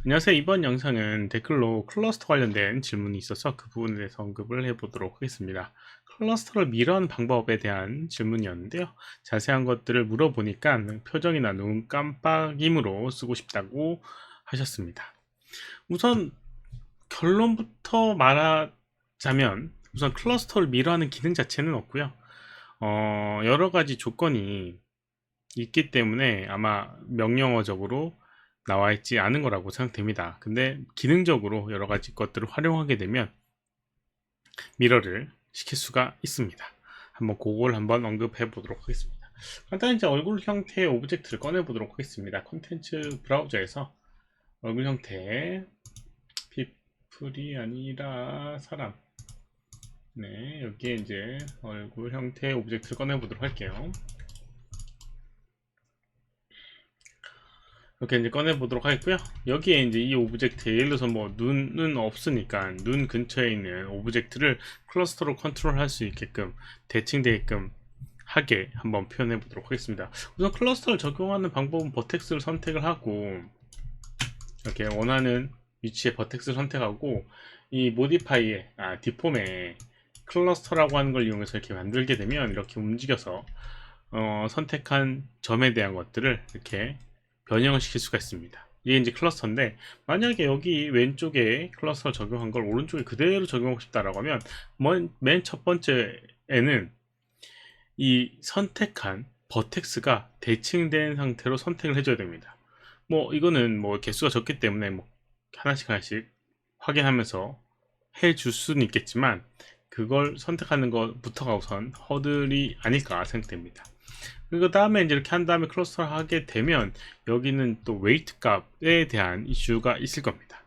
안녕하세요. 이번 영상은 댓글로 클러스터 관련된 질문이 있어서 그 부분에 대해서 언급을 해보도록 하겠습니다. 클러스터를 미러하는 방법에 대한 질문이었는데요. 자세한 것들을 물어보니까 표정이나 눈 깜빡임으로 쓰고 싶다고 하셨습니다. 우선 결론부터 말하자면 우선 클러스터를 미러하는 기능 자체는 없고요. 여러 가지 조건이 있기 때문에 아마 명령어적으로 나와 있지 않은 거라고 생각됩니다. 근데 기능적으로 여러 가지 것들을 활용하게 되면 미러를 시킬 수가 있습니다. 한번 그걸 한번 언급해 보도록 하겠습니다. 간단히 이제 얼굴 형태의 오브젝트를 꺼내 보도록 하겠습니다. 콘텐츠 브라우저에서 얼굴 형태 피플이 아니라 사람, 네, 여기에 이제 얼굴 형태의 오브젝트를 꺼내 보도록 할게요. 이렇게 이제 꺼내 보도록 하겠고요. 여기에 이제 이 오브젝트, 예를 들어서 뭐 눈은 없으니까 눈 근처에 있는 오브젝트를 클러스터로 컨트롤할 수 있게끔 대칭되게끔 하게 한번 표현해 보도록 하겠습니다. 우선 클러스터를 적용하는 방법은 버텍스를 선택을 하고 이렇게 원하는 위치에 버텍스를 선택하고 이 모디파이에 디폼에 클러스터라고 하는 걸 이용해서 이렇게 만들게 되면 이렇게 움직여서 선택한 점에 대한 것들을 이렇게 변형을 시킬 수가 있습니다. 이게 이제 클러스터인데, 만약에 여기 왼쪽에 클러스터를 적용한 걸 오른쪽에 그대로 적용하고 싶다라고 하면 맨 첫 번째에는 이 선택한 버텍스가 대칭된 상태로 선택을 해줘야 됩니다. 뭐 이거는 뭐 개수가 적기 때문에 뭐 하나씩 확인하면서 해줄 수는 있겠지만, 그걸 선택하는 것부터가 우선 허들이 아닐까 생각됩니다. 그 다음에 이제 이렇게 한 다음에 클러스터를 하게 되면 여기는 또 웨이트 값에 대한 이슈가 있을 겁니다.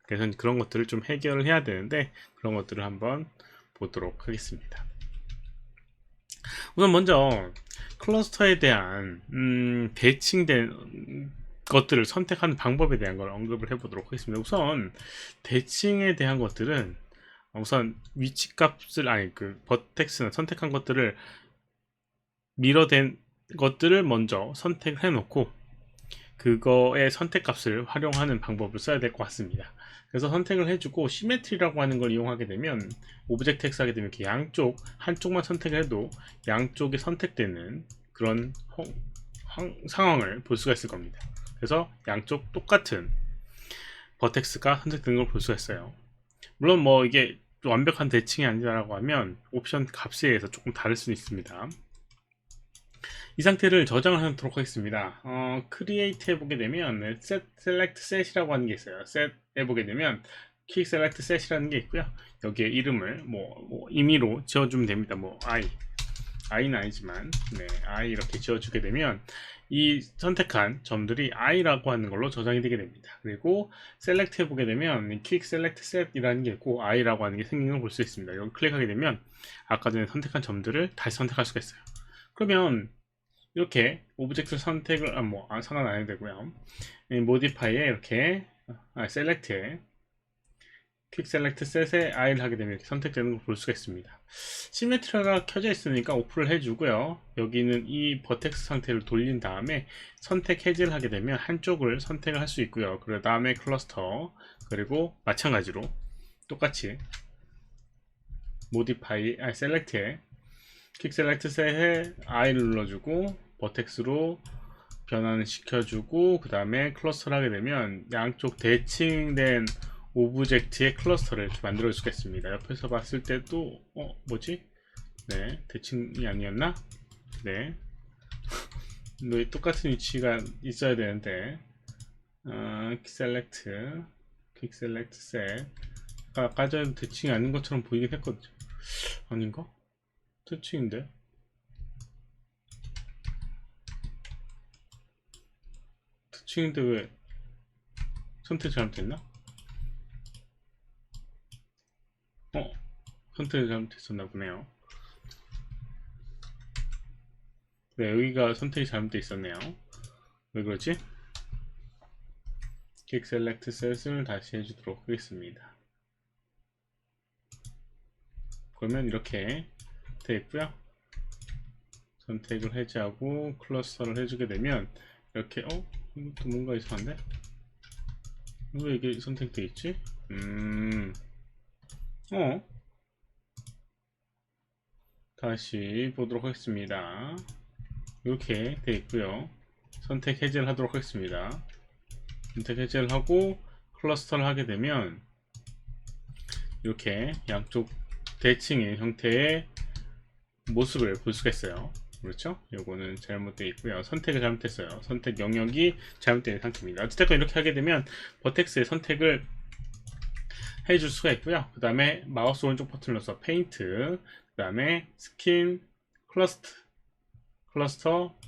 그래서 그런 것들을 좀 해결을 해야 되는데, 그런 것들을 한번 보도록 하겠습니다. 우선 먼저 클러스터에 대한 대칭된 것들을 선택하는 방법에 대한 걸 언급을 해보도록 하겠습니다. 우선 대칭에 대한 것들은 우선 위치 값을, 아니 그 버텍스나 선택한 것들을 미러된 것들을 먼저 선택을 해 놓고 그거의 선택값을 활용하는 방법을 써야 될 것 같습니다. 그래서 선택을 해주고 시메트리라고 하는 걸 이용하게 되면 오브젝트 X 하게 되면 이렇게 양쪽 한쪽만 선택을 해도 양쪽이 선택되는 그런 상황을 볼 수가 있을 겁니다. 그래서 양쪽 똑같은 버텍스가 선택되는 걸 볼 수가 있어요. 물론 뭐 이게 완벽한 대칭이 아니라고 하면 옵션 값에 의해서 조금 다를 수는 있습니다. 이 상태를 저장을 하도록 하겠습니다. 크리에이트 해보게 되면 set select set이라고 하는 게 있어요. set 해보게 되면 quick select set이라는 게 있고요. 여기에 이름을 뭐 임의로 지어주면 됩니다. 뭐 i는 아니지만 네, i 이렇게 지어주게 되면 이 선택한 점들이 i라고 하는 걸로 저장이 되게 됩니다. 그리고 select 해보게 되면 quick select set이라는 게 있고 i라고 하는 게 생긴 걸 볼 수 있습니다. 여기 클릭하게 되면 아까 전에 선택한 점들을 다시 선택할 수가 있어요. 그러면 이렇게 오브젝트 선택을 상관 안 해도 되고요. 모디파이에 이렇게 셀렉트에 퀵 셀렉트 셋에 i를 하게 되면 이렇게 선택되는 걸 볼 수가 있습니다. 시메트리가 켜져 있으니까 오프를 해주고요. 여기는 이 버텍스 상태를 돌린 다음에 선택 해제를 하게 되면 한쪽을 선택을 할 수 있고요. 그 다음에 클러스터, 그리고 마찬가지로 똑같이 모디파이 셀렉트에 퀵 셀렉트 셋에 i를 눌러주고 버텍스로 변환을 시켜주고 그 다음에 클러스터를 하게 되면 양쪽 대칭된 오브젝트의 클러스터를 만들어 줄 수가 있습니다. 옆에서 봤을 때도 뭐지? 네, 대칭이 아니었나? 네, 똑같은 위치가 있어야 되는데 셀렉트 퀵 셀렉트 셋 아까 전에 대칭이 아닌 것처럼 보이긴 했거든요. 아닌가? 대칭인데? 대칭인데 왜 선택 잘못됐나? 선택이 잘못됐었나 보네요. 네, 여기가 선택이 잘못되어 있었네요. 왜 그러지? 킥 셀렉트 셋을 다시 해주도록 하겠습니다. 그러면 이렇게 되어 있고요. 선택을 해제하고 클러스터를 해주게 되면 이렇게 이것도 뭔가 이상한데? 왜 이게 선택돼 있지? 어 다시 보도록 하겠습니다. 이렇게 돼 있고요. 선택 해제를 하도록 하겠습니다. 선택 해제를 하고 클러스터를 하게 되면 이렇게 양쪽 대칭의 형태의 모습을 볼 수가 있어요. 그렇죠? 요거는 잘못되어 있고요. 선택을 잘못했어요. 선택 영역이 잘못된 상태입니다. 어쨌든 이렇게 하게 되면 버텍스의 선택을 해줄 수가 있고요. 그 다음에 마우스 오른쪽 버튼을 눌러서 페인트, 그 다음에 스킨, 클러스터,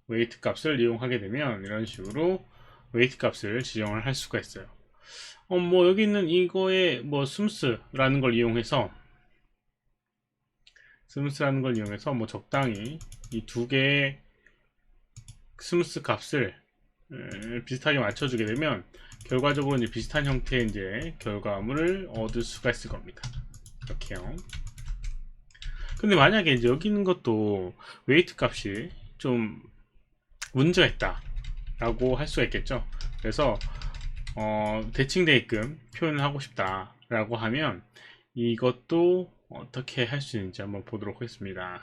웨이트 값을 이용하게 되면 이런 식으로 웨이트 값을 지정을 할 수가 있어요. 뭐 여기 있는 이거의 뭐 스무스라는 걸 이용해서 뭐 적당히 이 두 개의 스무스 값을 비슷하게 맞춰주게 되면 결과적으로 이제 비슷한 형태의 이제 결과물을 얻을 수가 있을 겁니다. 이렇게요. 근데 만약에 이제 여기 있는 것도 웨이트 값이 좀 문제가 있다 라고 할 수가 있겠죠. 그래서 대칭되게끔 표현을 하고 싶다 라고 하면 이것도 어떻게 할 수 있는지 한번 보도록 하겠습니다.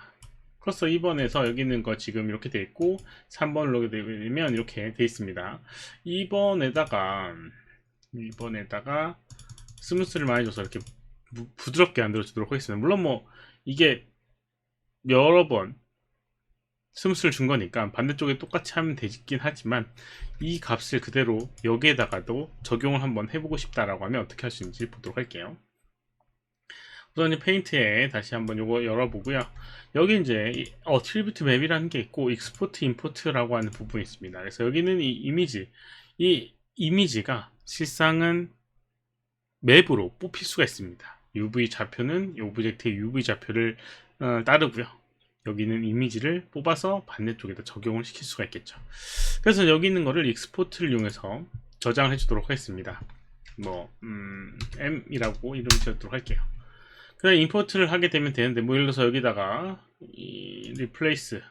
클러스터 2번에서 여기 있는 거 지금 이렇게 돼 있고 3번을 넣게 되면 이렇게 돼 있습니다. 2번에다가 스무스를 많이 줘서 이렇게 부드럽게 만들어 주도록 하겠습니다. 물론 뭐 이게 여러 번 스무스를 준 거니까 반대쪽에 똑같이 하면 되긴 하지만 이 값을 그대로 여기에다가도 적용을 한번 해보고 싶다라고 하면 어떻게 할 수 있는지 보도록 할게요. 우선 이 페인트에 다시 한번 요거 열어보고요. 여기 이제 트리뷰트 맵이라는 게 있고 익스포트 임포트라고 하는 부분이 있습니다. 그래서 여기는 이 이미지가 실상은 맵으로 뽑힐 수가 있습니다. UV 좌표는 이 오브젝트의 UV 좌표를 따르고요. 여기는 이미지를 뽑아서 반대쪽에다 적용을 시킬 수가 있겠죠. 그래서 여기 있는 거를 익스포트를 이용해서 저장을 해주도록 하겠습니다. M이라고 이름을 지어도록 할게요. 그 다음에 임포트를 하게 되면 되는데 뭐 예를 들어서 여기다가 이 replace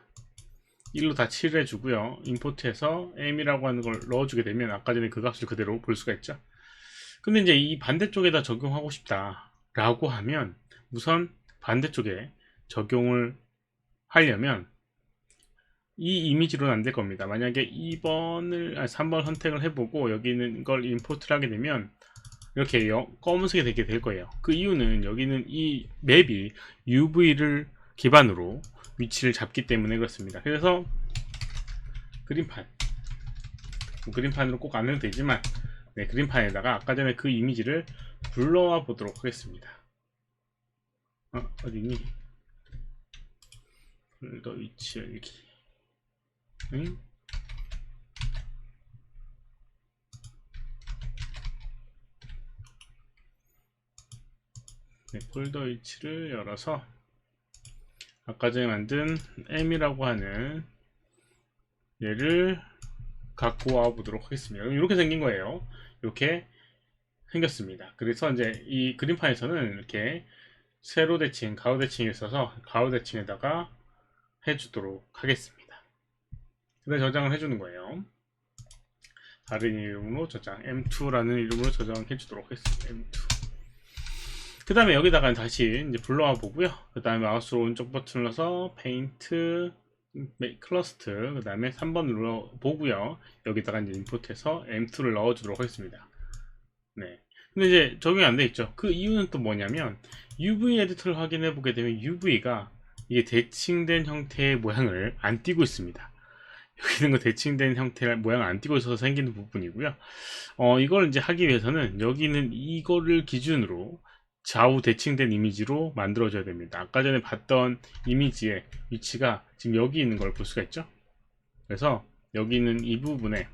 1로 다 칠을 해주고요. 임포트해서 M이라고 하는 걸 넣어주게 되면 아까 전에 그 값을 그대로 볼 수가 있죠. 근데 이제 이 반대쪽에다 적용하고 싶다 라고 하면 우선 반대쪽에 적용을 하려면 이 이미지로는 안 될 겁니다. 만약에 3번 선택을 해보고 여기 있는 걸 임포트를 하게 되면 이렇게 검은색이 되게 될 거예요. 그 이유는 여기는 이 맵이 UV를 기반으로 위치를 잡기 때문에 그렇습니다. 그래서 그림판으로 꼭 안 해도 되지만 그림판에다가 아까 전에 그 이미지를 불러와 보도록 하겠습니다. 어디니? 폴더 위치 열기. 응? 폴더 위치를 열어서 아까 전에 만든 M이라고 하는 얘를 갖고 와 보도록 하겠습니다. 이렇게 생긴 거예요. 이렇게 생겼습니다. 그래서 이제 이 그림판에서는 이렇게 세로 대칭, 가로 대칭이 있어서 가로 대칭에다가 해주도록 하겠습니다. 그다음 저장을 해주는 거예요. 다른 이름으로 저장, M2라는 이름으로 저장해 주도록 하겠습니다. M2. 그 다음에 여기다가 다시 이제 불러와 보고요. 그 다음에 마우스 오른쪽 버튼 눌러서 페인트, 클러스트, 그 다음에 3번 눌러 보고요. 여기다가 이제 임포트해서 M2를 넣어주도록 하겠습니다. 네. 근데 이제 적용이 안 돼 있죠. 그 이유는 또 뭐냐면 UV 에디터를 확인해 보게 되면 UV가 이게 대칭된 형태의 모양을 안 띄고 있습니다. 여기 있는 거 대칭된 형태의 모양을 안 띄고 있어서 생기는 부분이고요. 이걸 이제 하기 위해서는 여기는 이거를 기준으로 좌우 대칭된 이미지로 만들어줘야 됩니다. 아까 전에 봤던 이미지의 위치가 지금 여기 있는 걸 볼 수가 있죠. 그래서 여기 있는 이 부분에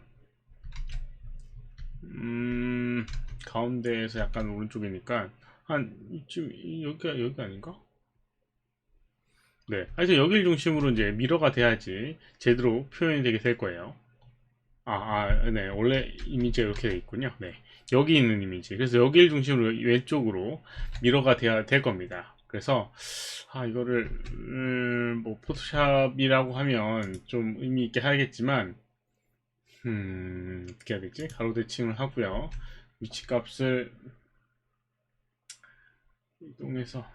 가운데에서 약간 오른쪽이니까 한 이쯤 여기 아닌가? 네, 하여튼 여기를 중심으로 이제 미러가 돼야지 제대로 표현이 되게 될 거예요. 네. 원래 이미지가 이렇게 돼 있군요. 네. 여기 있는 이미지. 그래서 여기를 중심으로 왼쪽으로 미러가 돼야 될 겁니다. 그래서, 이거를, 뭐, 포토샵이라고 하면 좀 의미 있게 하겠지만, 어떻게 해야 되지? 가로 대칭을 하고요. 위치값을 이동해서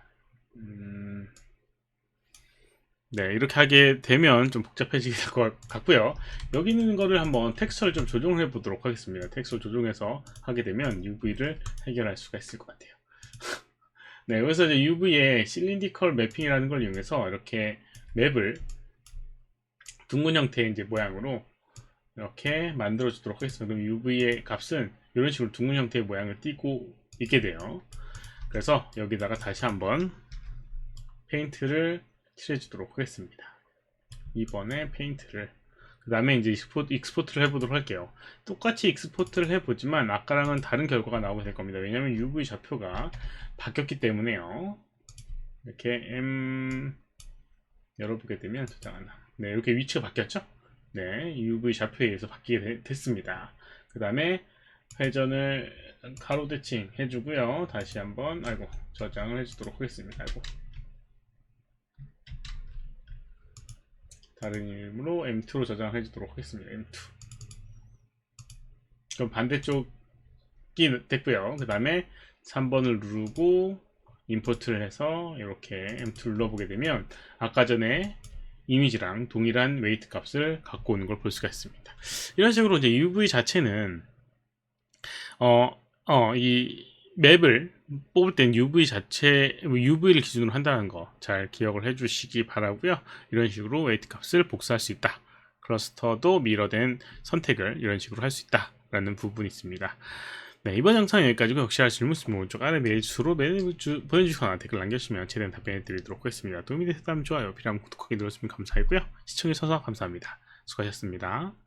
네, 이렇게 하게 되면 좀 복잡해지게 될 것 같고요. 여기 있는 거를 한번 텍스처를 좀 조정을 해 보도록 하겠습니다. 텍스처 조정해서 하게 되면 UV를 해결할 수가 있을 것 같아요. 네, 여기서 이제 UV의 실린디컬 매핑이라는 걸 이용해서 이렇게 맵을 둥근 형태의 이제 모양으로 이렇게 만들어 주도록 하겠습니다. 그럼 UV의 값은 이런 식으로 둥근 형태의 모양을 띠고 있게 돼요. 그래서 여기다가 다시 한번 페인트를 칠해 주도록 하겠습니다. 이번에 페인트를 그 다음에 이제 익스포트를 해보도록 할게요. 똑같이 익스포트를 해보지만 아까랑은 다른 결과가 나오게 될 겁니다. 왜냐하면 UV 좌표가 바뀌었기 때문에요. 이렇게 M 열어보게 되면 저장하나. 네, 이렇게 위치가 바뀌었죠? 네, UV 좌표에 의해서 바뀌게 됐습니다. 그 다음에 회전을 가로 대칭 해주고요. 다시 한번 저장을 해주도록 하겠습니다. 다른 이름으로 M2로 저장해 주도록 하겠습니다. M2. 그럼 반대쪽이 됐고요. 그 다음에 3번을 누르고 임포트를 해서 이렇게 M2를 눌러보게 되면 아까 전에 이미지랑 동일한 웨이트 값을 갖고 오는 걸 볼 수가 있습니다. 이런 식으로 이제 UV 자체는 이 맵을 뽑을 땐 UV를 기준으로 한다는 거 잘 기억을 해 주시기 바라고요. 이런 식으로 웨이트 값을 복사할 수 있다. 클러스터도 미러된 선택을 이런 식으로 할 수 있다 라는 부분이 있습니다. 네, 이번 영상 여기까지고 혹시 할 질문 있으면 오른쪽 아래 메일 주소로 보내주시거나 댓글 남겨주시면 최대한 답변해 드리도록 하겠습니다. 도움이 되셨다면 좋아요, 필요하면 구독하기 눌러주시면 감사하고요. 시청해주셔서 감사합니다. 수고하셨습니다.